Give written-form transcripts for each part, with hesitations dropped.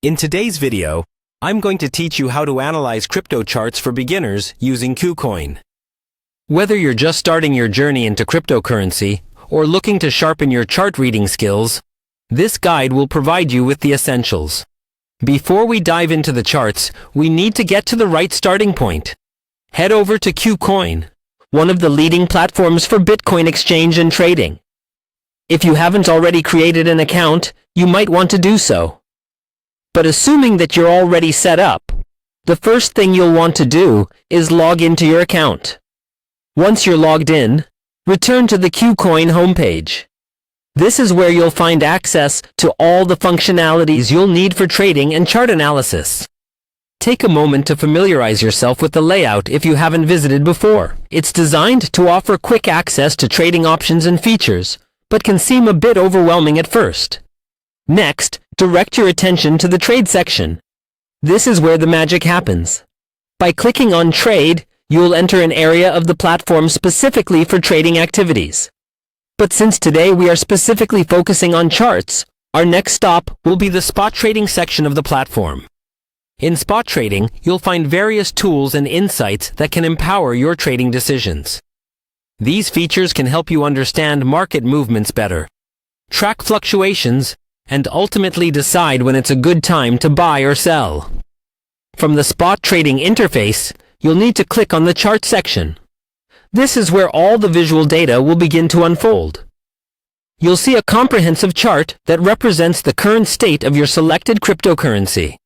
In today's video, I'm going to teach you how to analyze crypto charts for beginners using Kucoin. Whether you're just starting your journey into cryptocurrency or looking to sharpen your chart reading skills, this guide will provide you with the essentials. Before we dive into the charts, we need to get to the right starting point. Head over to Kucoin, one of the leading platforms for Bitcoin exchange and trading. If you haven't already created an account, you might want to do so. But assuming that you're already set up, the first thing you'll want to do is log into your account. Once you're logged in, return to the Kucoin homepage. This is where you'll find access to all the functionalities you'll need for trading and chart analysis. Take a moment to familiarize yourself with the layout if you haven't visited before. It's designed to offer quick access to trading options and features, but can seem a bit overwhelming at first. Next, direct your attention to the Trade section. This is where the magic happens. By clicking on Trade, you'll enter an area of the platform specifically for trading activities. But since today we are specifically focusing on charts, our next stop will be the spot trading section of the platform. In spot trading, you'll find various tools and insights that can empower your trading decisions. These features can help you understand market movements better, track fluctuations, and ultimately decide when it's a good time to buy or sell. From the spot trading interface, you'll need to click on the chart section. This is where all the visual data will begin to unfold. You'll see a comprehensive chart that represents the current state of your selected cryptocurrency.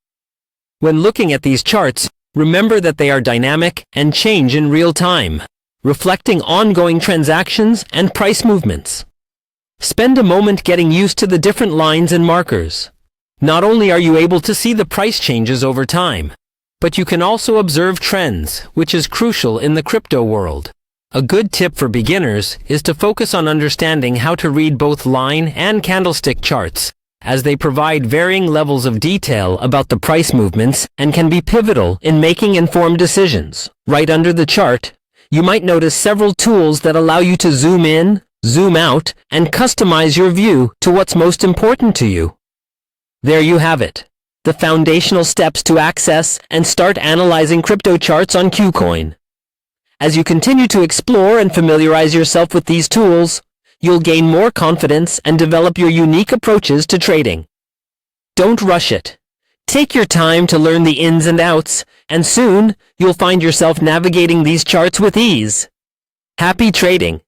When looking at these charts, remember that they are dynamic and change in real time, reflecting ongoing transactions and price movements. Spend a moment getting used to the different lines and markers. Not only are you able to see the price changes over time, but you can also observe trends, which is crucial in the crypto world. A good tip for beginners is to focus on understanding how to read both line and candlestick charts, as they provide varying levels of detail about the price movements and can be pivotal in making informed decisions. Right under the chart, you might notice several tools that allow you to zoom in, zoom out, and customize your view to what's most important to you. There you have it, the foundational steps to access and start analyzing crypto charts on Kucoin. As you continue to explore and familiarize yourself with these tools, you'll gain more confidence and develop your unique approaches to trading. Don't rush it. Take your time to learn the ins and outs, and soon you'll find yourself navigating these charts with ease. Happy trading!